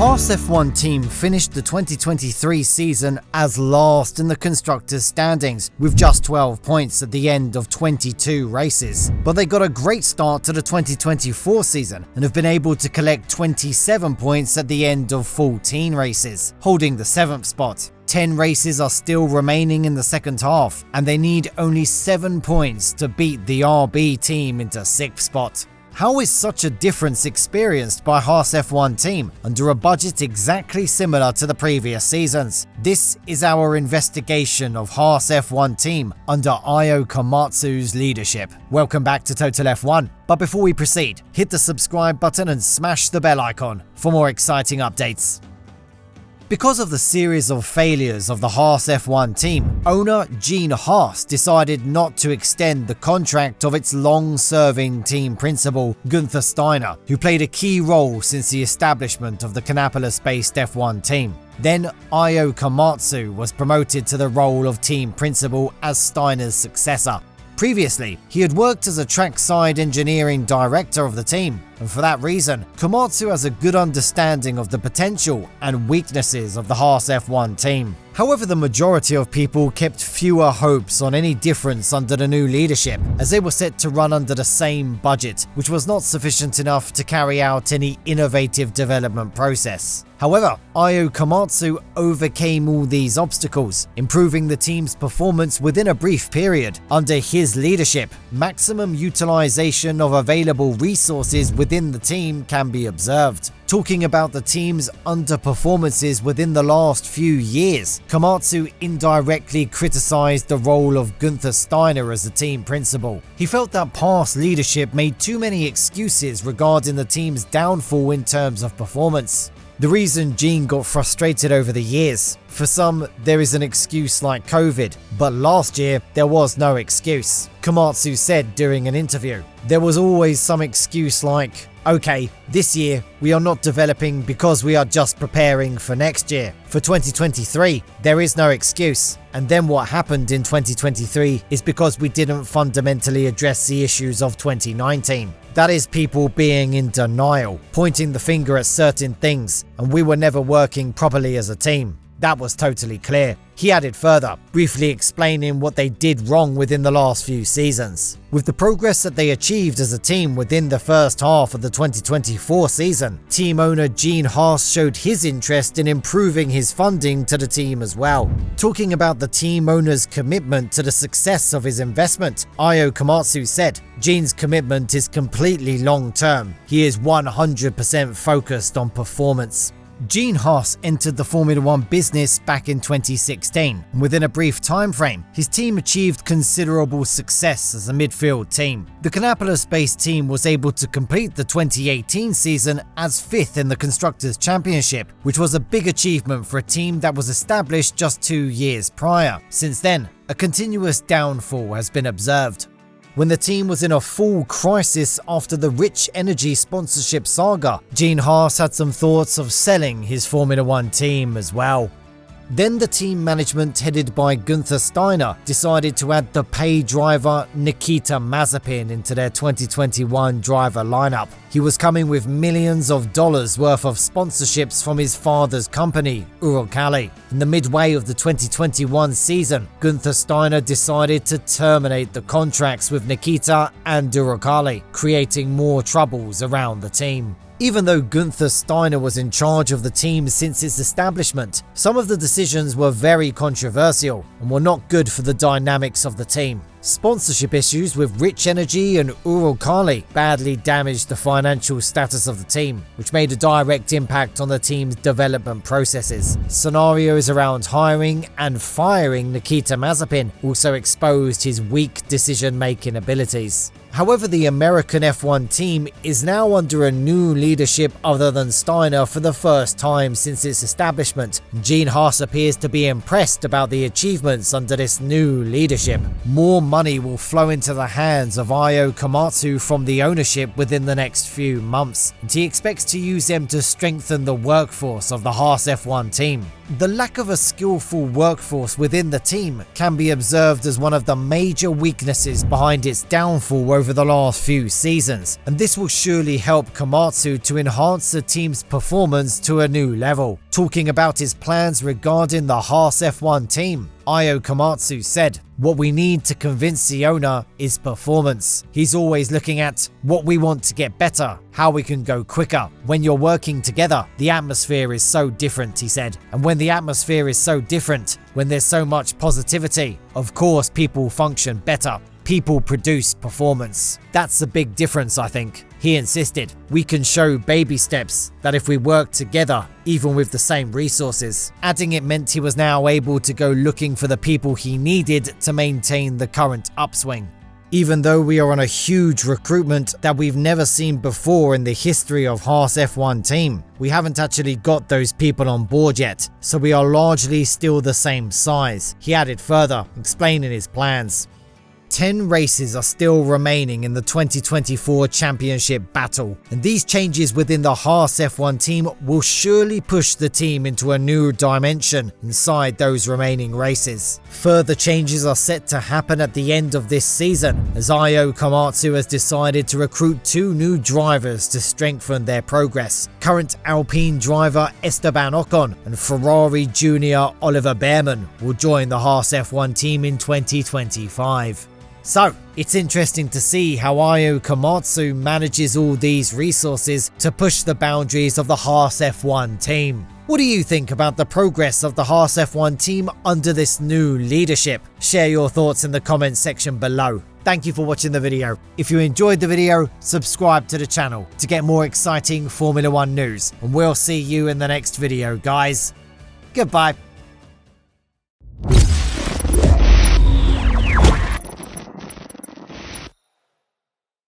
Haas F1 Team finished the 2023 season as last in the constructors' standings with just 12 points at the end of 22 races. But they got a great start to the 2024 season and have been able to collect 27 points at the end of 14 races, holding the 7th spot. 10 races are still remaining in the second half, and they need only 7 points to beat the RB team into 6th spot. How is such a difference experienced by Haas F1 Team under a budget exactly similar to the previous seasons? This is our investigation of Haas F1 Team under Ayao Komatsu's leadership. Welcome back to Total F1, but before we proceed, hit the subscribe button and smash the bell icon for more exciting updates. Because of the series of failures of the Haas F1 team, owner Gene Haas decided not to extend the contract of its long-serving team principal Gunther Steiner, who played a key role since the establishment of the Kannapolis-based F1 team. Then Ayao Komatsu was promoted to the role of team principal as Steiner's successor. Previously, he had worked as a trackside engineering director of the team, and for that reason, Komatsu has a good understanding of the potential and weaknesses of the Haas F1 team. However, the majority of people kept fewer hopes on any difference under the new leadership, as they were set to run under the same budget, which was not sufficient enough to carry out any innovative development process. However, Ayao Komatsu overcame all these obstacles, improving the team's performance within a brief period. Under his leadership, maximum utilization of available resources within the team can be observed. Talking about the team's underperformances within the last few years, Komatsu indirectly criticized the role of Gunther Steiner as the team principal. He felt that past leadership made too many excuses regarding the team's downfall in terms of performance. The reason Gene got frustrated over the years. For some, there is an excuse like COVID, but last year there was no excuse. Komatsu said during an interview, "There was always some excuse like, okay, this year we are not developing because we are just preparing for next year. For 2023, there is no excuse. And then what happened in 2023 is because we didn't fundamentally address the issues of 2019. That is people being in denial, pointing the finger at certain things, and we were never working properly as a team. That was totally clear." He added further, briefly explaining what they did wrong within the last few seasons. With the progress that they achieved as a team within the first half of the 2024 season, team owner Gene Haas showed his interest in improving his funding to the team as well. Talking about the team owner's commitment to the success of his investment, Ayao Komatsu said, "Gene's commitment is completely long-term. He is 100% focused on performance." Gene Haas entered the Formula 1 business back in 2016, and within a brief time frame, his team achieved considerable success as a midfield team. The Kannapolis-based team was able to complete the 2018 season as 5th in the Constructors' Championship, which was a big achievement for a team that was established just 2 years prior. Since then, a continuous downfall has been observed. When the team was in a full crisis after the Rich Energy sponsorship saga, Gene Haas had some thoughts of selling his Formula 1 team as well. Then the team management headed by Gunther Steiner decided to add the pay driver Nikita Mazepin into their 2021 driver lineup. He was coming with millions of dollars worth of sponsorships from his father's company, Uralkali. In the midway of the 2021 season, Gunther Steiner decided to terminate the contracts with Nikita and Uralkali, creating more troubles around the team. Even though Gunther Steiner was in charge of the team since its establishment, some of the decisions were very controversial and were not good for the dynamics of the team. Sponsorship issues with Rich Energy and Uralkali badly damaged the financial status of the team, which made a direct impact on the team's development processes. Scenarios around hiring and firing Nikita Mazepin also exposed his weak decision-making abilities. However, the American F1 team is now under a new leadership other than Steiner for the first time since its establishment. Gene Haas appears to be impressed about the achievements under this new leadership. More money will flow into the hands of Ayao Komatsu from the ownership within the next few months, and he expects to use them to strengthen the workforce of the Haas F1 team. The lack of a skillful workforce within the team can be observed as one of the major weaknesses behind its downfall over the last few seasons, and this will surely help Komatsu to enhance the team's performance to a new level. Talking about his plans regarding the Haas F1 team, Ayao Komatsu said, "What we need to convince the owner is performance. He's always looking at what we want to get better, how we can go quicker. When you're working together, the atmosphere is so different," he said. "And when the atmosphere is so different, when there's so much positivity, of course people function better. People produce performance. That's the big difference, I think." He insisted, "We can show baby steps that if we work together, even with the same resources," adding it meant he was now able to go looking for the people he needed to maintain the current upswing. Even though we are on a huge recruitment that we've never seen before in the history of Haas F1 Team, we haven't actually got those people on board yet, so we are largely still the same size, he added further, explaining his plans. 10 races are still remaining in the 2024 championship battle, and these changes within the Haas F1 team will surely push the team into a new dimension inside those remaining races. Further changes are set to happen at the end of this season, as Ayao Komatsu has decided to recruit 2 new drivers to strengthen their progress. Current Alpine driver Esteban Ocon and Ferrari junior Oliver Behrman will join the Haas F1 team in 2025. So, it's interesting to see how Ayao Komatsu manages all these resources to push the boundaries of the Haas F1 team. What do you think about the progress of the Haas F1 team under this new leadership? Share your thoughts in the comments section below. Thank you for watching the video. If you enjoyed the video, subscribe to the channel to get more exciting Formula 1 news, and we'll see you in the next video, guys. Goodbye.